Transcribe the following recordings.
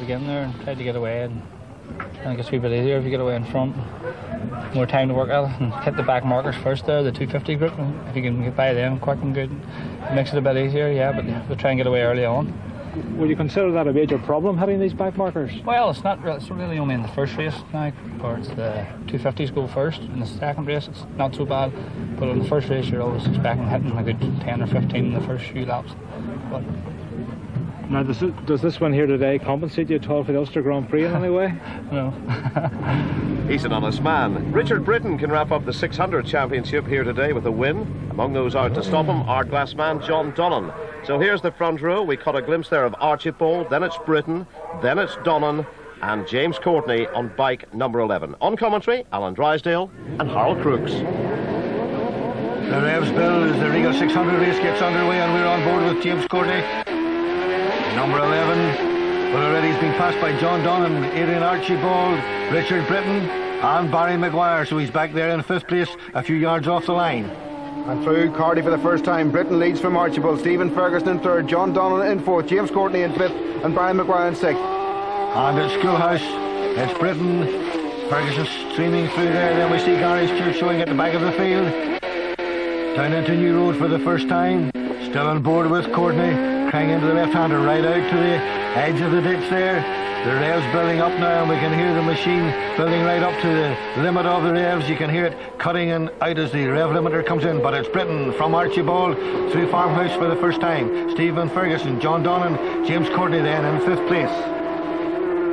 get in there and tried to get away, and it gets a wee bit easier if you get away in front. More time to work at it and hit the back markers first there, the 250 group. If you can get by them quick and good, it makes it a bit easier, yeah, but we'll try and get away early on. Would you consider that a major problem, hitting these back markers? Well, it's not. It's really only in the first race now, or it's the 250s go first. In the second race, it's not so bad, but in the first race, you're always expecting hitting a good 10 or 15 in the first few laps. But now, does this one here today compensate you at all for the Ulster Grand Prix in any way? No. He's an honest man. Richard Britton can wrap up the 600 championship here today with a win. Among those out to stop him, Hourglass man John Donnan. So here's the front row. We caught a glimpse there of Archibald, then it's Britton, then it's Donnan, and James Courtney on bike number 11. On commentary, Alan Drysdale and Harold Crooks. The revs bill as the Regal 600 race gets underway, and we're on board with James Courtney. Number 11, but already he's been passed by John Donnan, Adrian Archibald, Richard Britton and Barry Maguire, so he's back there in 5th place, a few yards off the line. And through Cardi for the first time. Britton leads from Archibald, Stephen Ferguson in 3rd, John Donnan in 4th, James Courtney in 5th and Barry Maguire in 6th. And at Schoolhouse, it's Britton, Ferguson streaming through there, then we see Gary's Church showing at the back of the field. Down into New Road for the first time, still on board with Courtney. Crying into the left-hander, right out to the edge of the ditch there. The revs building up now, and we can hear the machine building right up to the limit of the revs. You can hear it cutting and out as the rev limiter comes in, but it's Britton from Archibald through Farmhouse for the first time. Stephen Ferguson, John Donnan, James Courtney then in 5th place.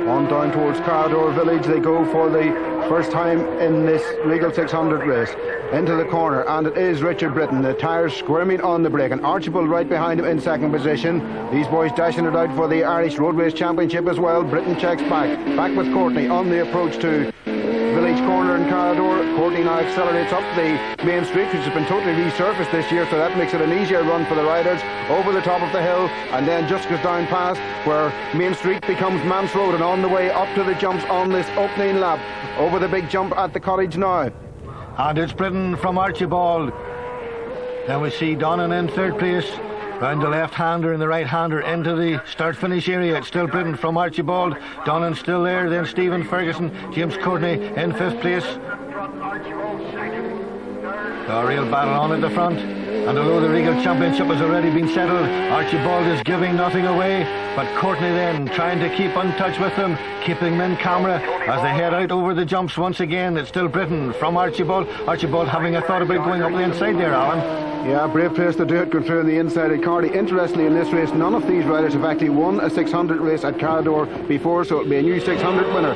On down towards Carrowdore village they go for the first time in this Regal 600 race. Into the corner, and it is Richard Britton. The tyres squirming on the brake, and Archibald right behind him in 2nd position. These boys dashing it out for the Irish Road Race Championship as well. Britton checks back with Courtney on the approach to village corner in Carrowdore. Courtney now accelerates up the main street, which has been totally resurfaced this year, so that makes it an easier run for the riders. Over the top of the hill, and then just goes down past where Main Street becomes Mance Road, and on the way up to the jumps on this opening lap. Over the big jump at the cottage now. And it's Britton from Archibald. Then we see Donnan in 3rd place. Round the left-hander and the right-hander into the start-finish area. It's still Britton from Archibald. Donnan still there. Then Stephen Ferguson, James Courtney in 5th place. A real battle on at the front. And although the Regal Championship has already been settled, Archibald is giving nothing away. But Courtney then trying to keep in touch with them, keeping them in camera as they head out over the jumps once again. It's still Britton from Archibald. Archibald having a thought about going up the inside there, Alan. Yeah, brave place to do it, going through on the inside at Cardi. Interestingly, in this race, none of these riders have actually won a 600 race at Carrowdore before, so it'll be a new 600 winner.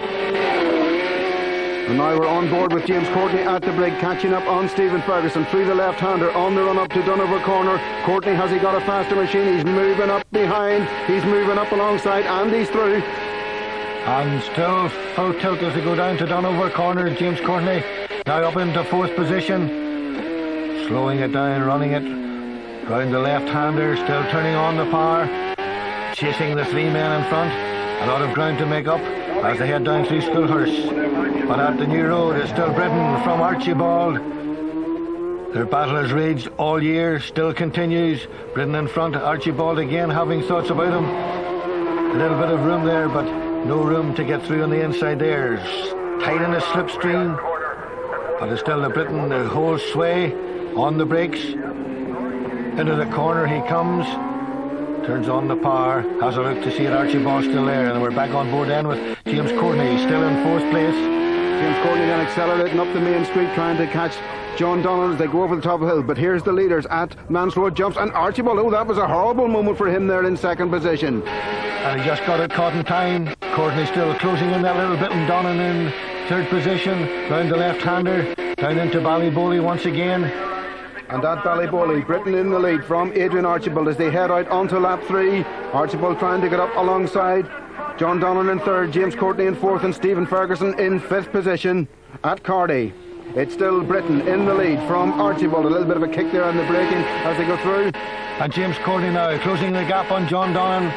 And now we're on board with James Courtney at the brake, catching up on Stephen Ferguson through the left-hander on the run up to Dunover corner. Courtney, has he got a faster machine? He's moving up behind, he's moving up alongside, and he's through. And still full tilt as they go down to Dunover corner. James Courtney now up into 4th position. Slowing it down, running it round the left-hander, still turning on the power, chasing the 3 men in front. A lot of ground to make up as they head down through Schoolhurst. But at the New Road, it's still Britton from Archibald. Their battle has raged all year, still continues. Britton in front, Archibald again having thoughts about him. A little bit of room there, but no room to get through on the inside there. Tight in the slipstream, but it's still the Britton, the whole sway on the brakes. Into the corner he comes, turns on the power, has a look to see it. Archibald still there, and we're back on board then with James Courtney still in 4th place. James Courtney then accelerating up the main street, trying to catch John Donnan as they go over the top of the hill. But here's the leaders at Mance Road jumps, and Archibald, oh, that was a horrible moment for him there in 2nd position. And he just got it caught in time. Courtney still closing in that little bit, and Donnan in 3rd position. Round the left-hander, down into Ballybowly once again. And at Ballybowly, Britton in the lead from Adrian Archibald as they head out onto lap 3. Archibald trying to get up alongside John Donnan in 3rd, James Courtney in 4th, and Stephen Ferguson in 5th position at Cardi. It's still Britton in the lead from Archibald. A little bit of a kick there on the braking as they go through. And James Courtney now closing the gap on John Donnan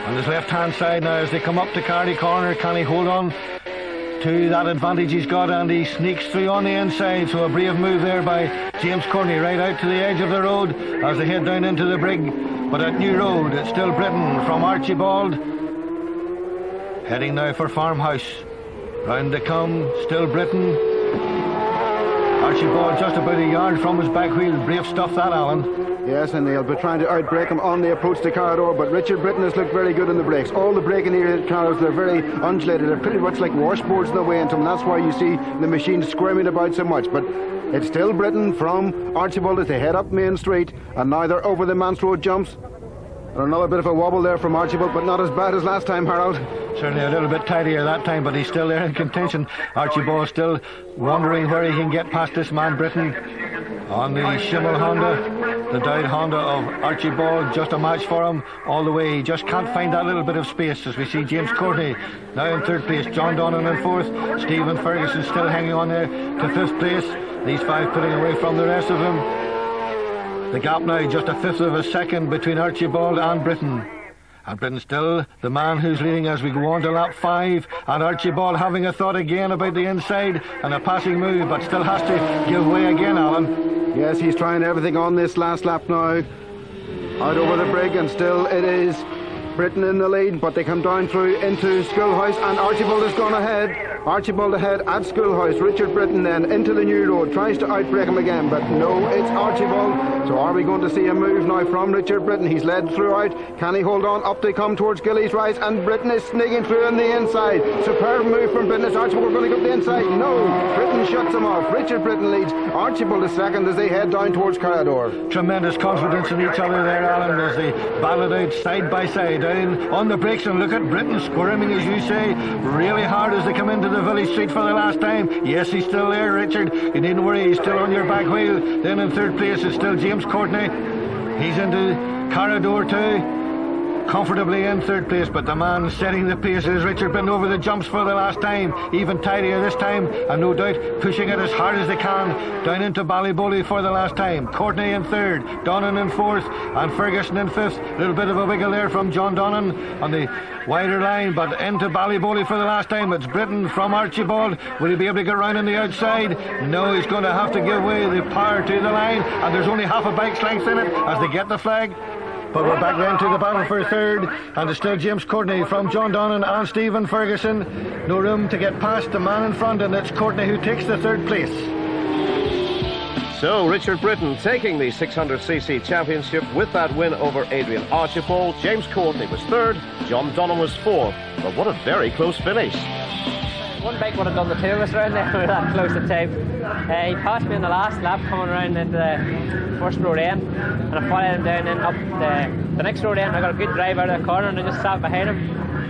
on his left-hand side now as they come up to Cardi corner. Can he hold on to that advantage he's got, and he sneaks through on the inside? So a brave move there by James Courtney right out to the edge of the road as they head down into the brig. But at New Road, it's still Britton from Archibald. Heading now for Farmhouse. Round they come, still Britton. Archibald just about a yard from his back wheel. Brave stuff that, Alan. Yes, and they'll be trying to outbrake him on the approach to Carrowdore, but Richard Britton has looked very good in the brakes. All the braking here at Carrowdore, they're very undulated. They're pretty much like washboards in the way into them. That's why you see the machine squirming about so much. But it's still Britton from Archibald as they head up Main Street, and now they're over the Manse Road jumps. And another bit of a wobble there from Archibald, but not as bad as last time, Harold. Certainly a little bit tidier that time, but he's still there in contention. Archibald still wondering where he can get past this man Britton. On the Schimmel Honda, the Dowd Honda of Archibald, just a match for him all the way. He just can't find that little bit of space as we see James Courtney now in third place, John Donnan in fourth, Stephen Ferguson still hanging on there to fifth place. These five pulling away from the rest of them. The gap now just a fifth of a second between Archibald and Britton. And Britton still the man who's leading as we go on to lap 5, and Archibald having a thought again about the inside and a passing move, but still has to give way again, Alan. Yes, he's trying everything on this last lap now. Out over the brig, and still it is Britton in the lead, but they come down through into Schoolhouse, and Archibald has gone ahead. Archibald ahead at Schoolhouse. Richard Britton then into the new road, tries to outbrake him again, but no, it's Archibald. So are we going to see a move now from Richard Britton? He's led throughout. Can he hold on? Up they come towards Gillies Rise, and Britton is sneaking through on the inside. Superb move from Britton. Is Archibald going to go up the inside? No, Britton shuts him off. Richard Britton leads. Archibald is second as they head down towards Carrowdore. Tremendous confidence in each other there, Alan, as they battle it out side by side down on the brakes, and look at Britton squirming, as you say, really hard as they come into the village street for the last time. Yes, he's still there, Richard. You needn't worry, he's still on your back wheel. Then in third place is still James Courtney. He's into Carrowdore too. Comfortably in third place, but the man setting the pace is Richard Britton over the jumps for the last time, even tidier this time, and no doubt pushing it as hard as they can down into Ballyboley for the last time. Courtney in third, Donnan in fourth, and Ferguson in fifth. A little bit of a wiggle there from John Donnan on the wider line, but into Ballyboley for the last time. It's Britton from Archibald. Will he be able to get round on the outside? No, he's going to have to give way the power to the line, and there's only half a bike's length in it as they get the flag. But we're back then to the battle for third, and it's still James Courtney from John Donnan and Stephen Ferguson. No room to get past the man in front, and it's Courtney who takes the third place. So Richard Britton taking the 600cc championship with that win over Adrian Archibald. James Courtney was third, John Donnan was fourth. But what a very close finish. One bike would have done the two of us around there with that close to time. He passed me in the last lap coming around into the first road end, and I followed him down and up the next road end. I got a good drive out of the corner and I just sat behind him,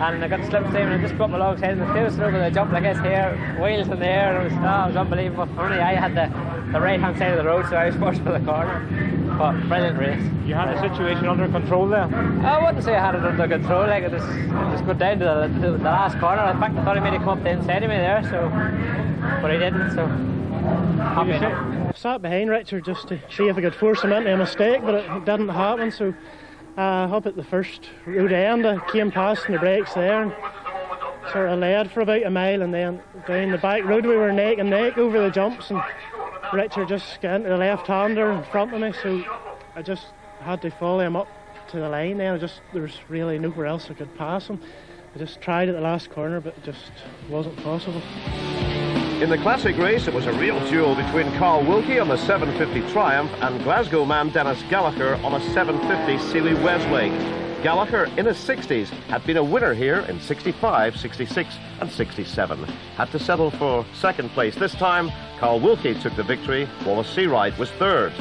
and I got slip time and I just got my alongside him. The two of us over the jump like this here, wheels in the air. It was unbelievable. Only I had the right hand side of the road, so I was forced for the corner. But brilliant race. You had the situation under control there? I wouldn't say I had it under control. Like it just got down to the last corner. In fact, I thought he made it come up the inside of me there, but he didn't. So happy enough. I sat behind Richard just to see if I could force him into a mistake, but it didn't happen. So up at the first road end, I came past in the brakes there and sort of led for about a mile, and then down the back road we were neck and neck over the jumps, and Richard just got into the left-hander in front of me, so I just had to follow him up to the line. Then there was really nowhere else I could pass him. I just tried at the last corner, but it just wasn't possible. In the classic race, it was a real duel between Carl Wilkie on the 750 Triumph and Glasgow man Dennis Gallagher on a 750 Sealy Westlake. Gallagher, in his 60s, had been a winner here in 65, 66 and 67. Had to settle for second place this time. Carl Wilkie took the victory, Wallace Seawright was third.